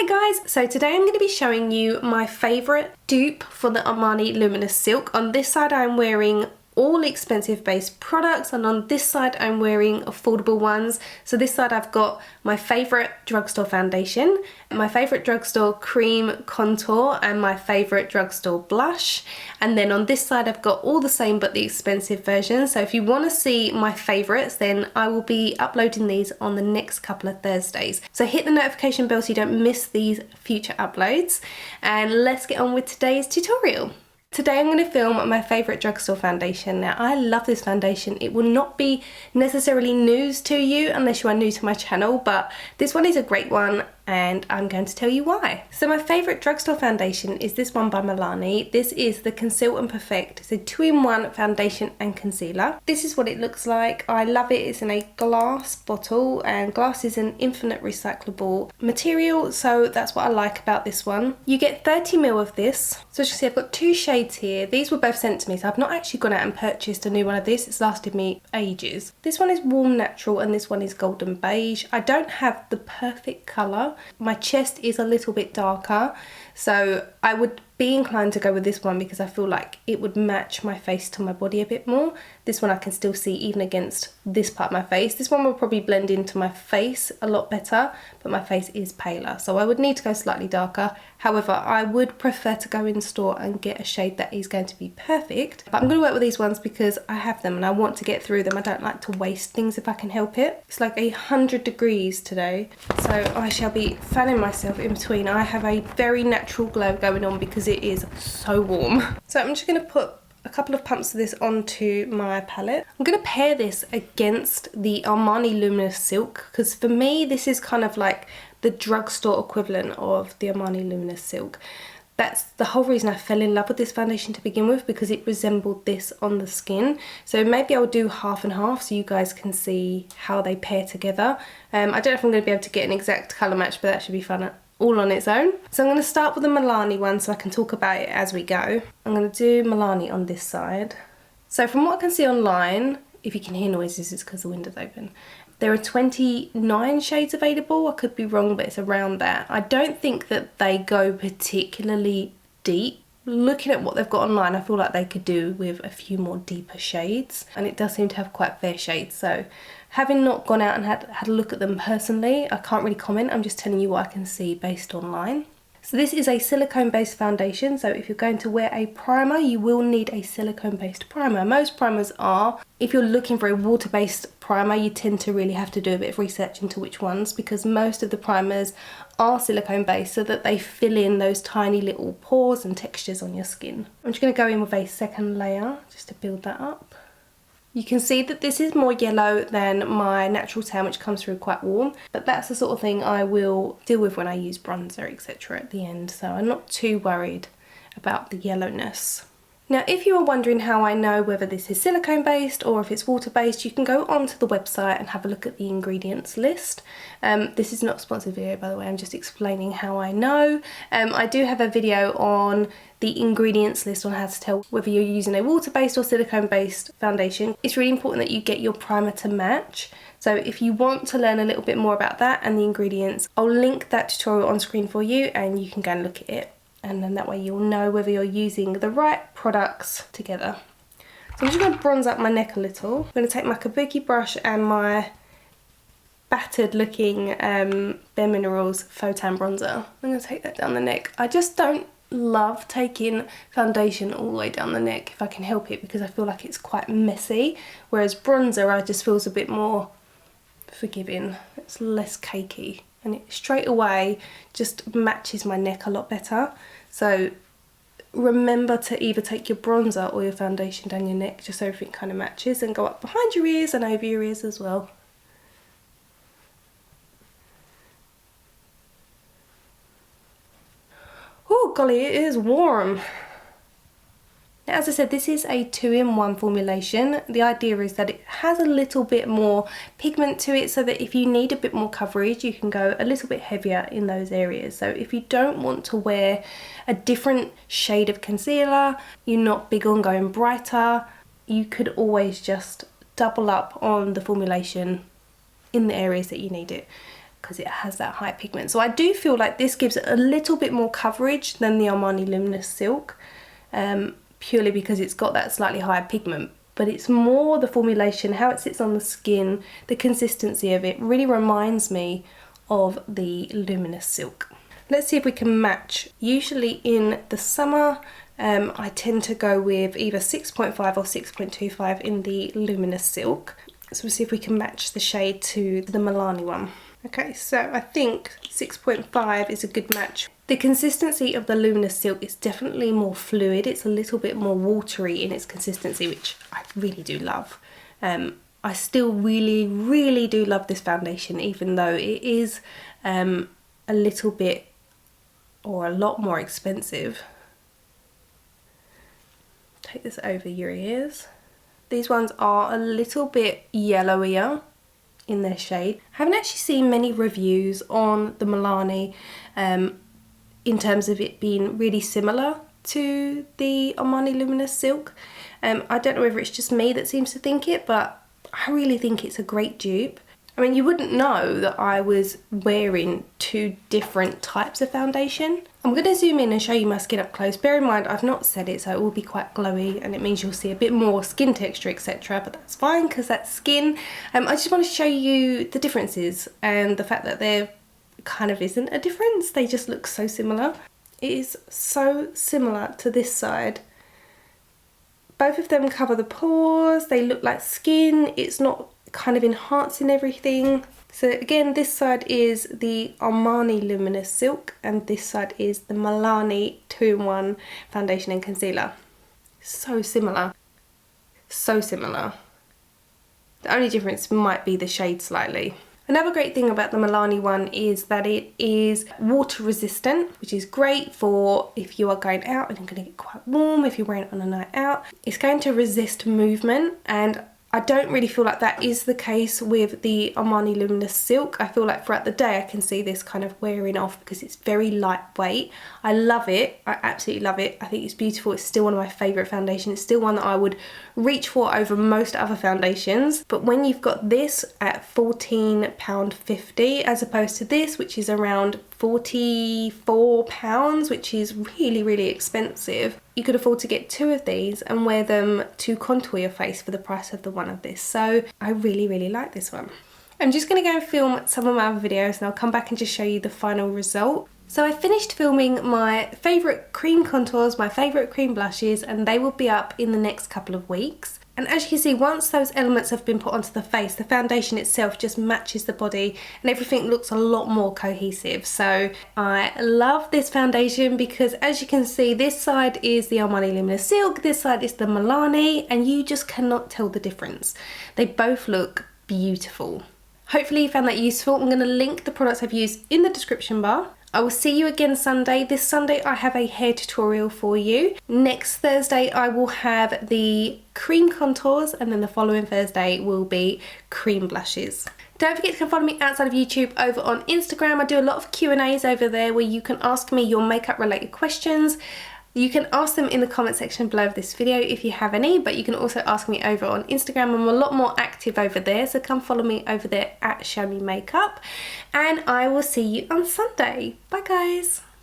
Hi guys, so today I'm going to be showing you my favourite dupe for the Armani Luminous Silk. On this side I'm wearing all expensive base products, and on this side I'm wearing affordable ones. So this side I've got my favourite Drugstore foundation, my favourite Drugstore cream contour, and my favourite Drugstore blush. And then on this side I've got all the same but the expensive version. So if you want to see my favourites, then I will be uploading these on the next couple of Thursdays. So hit the notification bell so you don't miss these future uploads, and let's get on with today's tutorial. Today I'm going to film my favourite Drugstore foundation. Now I love this foundation. It will not be necessarily news to you unless you are new to my channel, but this one is a great one and I'm going to tell you why. So my favourite Drugstore foundation is this one by Milani. This is the Conceal and Perfect. It's a 2-in-1 foundation and concealer. This is what it looks like. I love it. It's in a glass bottle, and glass is an infinite recyclable material, so that's what I like about this one. You get 30ml of this. So as you can see, I've got 2 shades here. These were both sent to me, so I've not actually gone out and purchased a new one of this. It's lasted me ages. This one is warm natural and this one is golden beige. I don't have the perfect colour. My chest is a little bit darker, so I would be inclined to go with this one because I feel like it would match my face to my body a bit more. This one I can still see even against this part of my face. This one will probably blend into my face a lot better, but my face is paler, so I would need to go slightly darker. However, I would prefer to go in store and get a shade that is going to be perfect. But I'm going to work with these ones because I have them and I want to get through them. I don't like to waste things if I can help it. It's like 100 degrees today, so I shall be fanning myself in between. I have a very natural glow going on because it is so warm. So I'm just going to put a couple of pumps of this onto my palette. I'm going to pair this against the Armani Luminous Silk because for me this is kind of like the Drugstore equivalent of the Armani Luminous Silk. That's the whole reason I fell in love with this foundation to begin with, because it resembled this on the skin. So maybe I'll do half and half so you guys can see how they pair together. I don't know if I'm going to be able to get an exact colour match, but that should be fun all on its own. So I'm going to start with the Milani one so I can talk about it as we go. I'm going to do Milani on this side. So from what I can see online, if you can hear noises it's because the window's open, there are 29 shades available. I could be wrong, but it's around that. I don't think that they go particularly deep. Looking at what they've got online, I feel like they could do with a few more deeper shades, and it does seem to have quite fair shades. So having not gone out and had a look at them personally, I can't really comment. I'm just telling you what I can see based online. So this is a silicone based foundation, so if you're going to wear a primer you will need a silicone based primer. Most primers are. If you're looking for a water based primer you tend to really have to do a bit of research into which ones, because most of the primers are silicone based so that they fill in those tiny little pores and textures on your skin. I'm just going to go in with a second layer just to build that up. You can see that this is more yellow than my natural tan, which comes through quite warm, but that's the sort of thing I will deal with when I use bronzer, etc. at the end, so I'm not too worried about the yellowness. Now if you are wondering how I know whether this is silicone based or if it's water based, you can go onto the website and have a look at the ingredients list. This is not a sponsored video by the way, I'm just explaining how I know. I do have a video on the ingredients list on how to tell whether you're using a water based or silicone based foundation. It's really important that you get your primer to match. So if you want to learn a little bit more about that and the ingredients, I'll link that tutorial on screen for you and you can go and look at it. And then that way you'll know whether you're using the right products together. So I'm just going to bronze up my neck a little. I'm going to take my kabuki brush and my battered looking Bare Minerals Faux Tan bronzer. I'm going to take that down the neck. I just don't love taking foundation all the way down the neck if I can help it, because I feel like it's quite messy, whereas bronzer I just feels a bit more forgiving. It's less cakey and it straight away just matches my neck a lot better. So remember to either take your bronzer or your foundation down your neck just so everything kind of matches, and go up behind your ears and over your ears as well. Oh golly, it is warm. Now, as I said, this is a 2-in-1 formulation. The idea is that it has a little bit more pigment to it so that if you need a bit more coverage, you can go a little bit heavier in those areas. So if you don't want to wear a different shade of concealer, you're not big on going brighter, you could always just double up on the formulation in the areas that you need it. because it has that high pigment. So I do feel like this gives it a little bit more coverage than the Armani Luminous Silk, purely because it's got that slightly higher pigment. But it's more the formulation, how it sits on the skin, the consistency of it really reminds me of the Luminous Silk. Let's see if we can match. Usually in the summer, I tend to go with either 6.5 or 6.25 in the Luminous Silk. So we'll see if we can match the shade to the Milani one. Okay, so I think 6.5 is a good match. The consistency of the Luminous Silk is definitely more fluid. It's a little bit more watery in its consistency, which I really do love. I still really do love this foundation, even though it is a little bit or a lot more expensive. Take this over your ears. These ones are a little bit yellowier in their shade. I haven't actually seen many reviews on the Milani in terms of it being really similar to the Armani Luminous Silk. I don't know whether it's just me that seems to think it, but I really think it's a great dupe. I mean, you wouldn't know that I was wearing two different types of foundation. I'm going to zoom in and show you my skin up close. Bear in mind, I've not set it, so it will be quite glowy, and it means you'll see a bit more skin texture, etc. But that's fine, because that's skin. I just want to show you the differences, and the fact that there kind of isn't a difference. They just look so similar. It is so similar to this side. Both of them cover the pores. They look like skin. It's not kind of enhancing everything. So again, this side is the Armani Luminous Silk, and this side is the Milani 2-in-1 foundation and concealer. So similar. So similar. The only difference might be the shade slightly. Another great thing about the Milani one is that it is water resistant, which is great for if you are going out and you're going to get quite warm, if you're wearing it on a night out. It's going to resist movement, and I don't really feel like that is the case with the Armani Luminous Silk. I feel like throughout the day I can see this kind of wearing off because it's very lightweight. I love it. I absolutely love it. I think it's beautiful. It's still one of my favourite foundations. It's still one that I would reach for over most other foundations. But when you've got this at £14.50 as opposed to this, which is around £44, which is really expensive, you could afford to get two of these and wear them to contour your face for the price of the one of this. So I really like this one. I'm just going to go and film some of my other videos, and I'll come back and just show you the final result. So I finished filming my favourite cream contours, my favourite cream blushes, and they will be up in the next couple of weeks. And as you can see, once those elements have been put onto the face, the foundation itself just matches the body and everything looks a lot more cohesive. So I love this foundation because, as you can see, this side is the Armani Luminous Silk, this side is the Milani, and you just cannot tell the difference. They both look beautiful. Hopefully you found that useful. I'm going to link the products I've used in the description bar. I will see you again Sunday. This Sunday I have a hair tutorial for you. Next Thursday I will have the cream contours, and then the following Thursday will be cream blushes. Don't forget to come follow me outside of YouTube over on Instagram. I do a lot of Q&As over there where you can ask me your makeup related questions. You can ask them in the comment section below this video if you have any, but you can also ask me over on Instagram. I'm a lot more active over there, so come follow me over there at Show Me Makeup, and I will see you on Sunday. Bye guys.